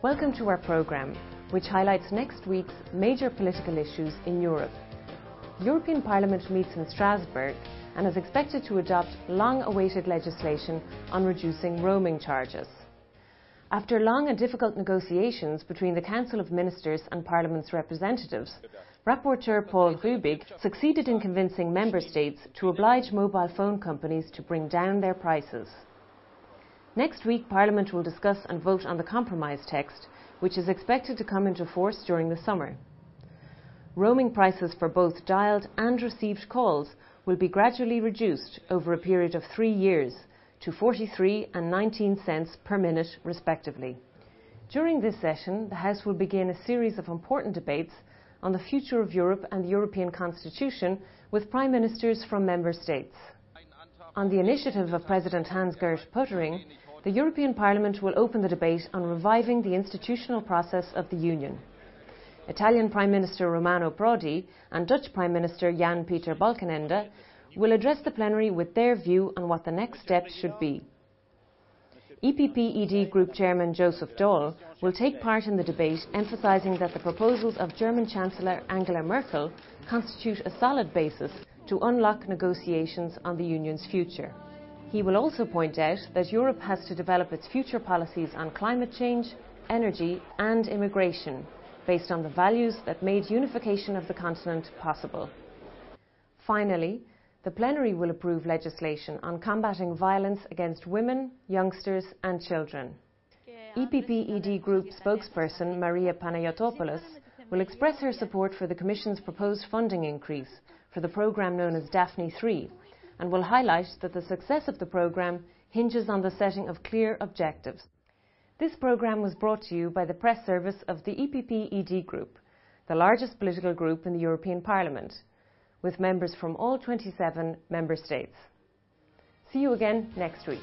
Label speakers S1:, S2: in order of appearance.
S1: Welcome to our programme, which highlights next week's major political issues in Europe. The European Parliament meets in Strasbourg and is expected to adopt long-awaited legislation on reducing roaming charges. After long and difficult negotiations between the Council of Ministers and Parliament's representatives, Rapporteur Paul Rübig succeeded in convincing Member States to oblige mobile phone companies to bring down their prices. Next week, Parliament will discuss and vote on the compromise text, which is expected to come into force during the summer. Roaming prices for both dialed and received calls will be gradually reduced over a period of 3 years to 43 and 19 cents per minute, respectively. During this session, the House will begin a series of important debates on the future of Europe and the European Constitution with Prime Ministers from Member States. On the initiative of President Hans-Gert Pöttering, the European Parliament will open the debate on reviving the institutional process of the Union. Italian Prime Minister Romano Prodi and Dutch Prime Minister Jan-Peter Balkenende will address the plenary with their view on what the next steps should be. EPP-ED Group Chairman Joseph Daul will take part in the debate, emphasising that the proposals of German Chancellor Angela Merkel constitute a solid basis to unlock negotiations on the Union's future. He will also point out that Europe has to develop its future policies on climate change, energy and immigration, based on the values that made unification of the continent possible. Finally, the plenary will approve legislation on combating violence against women, youngsters and children. EPP-ED Group spokesperson Maria Panayotopoulos will express her support for the Commission's proposed funding increase for the programme known as Daphne 3, and will highlight that the success of the programme hinges on the setting of clear objectives. This programme was brought to you by the press service of the EPP-ED Group, the largest political group in the European Parliament, with members from all 27 member states. See you again next week.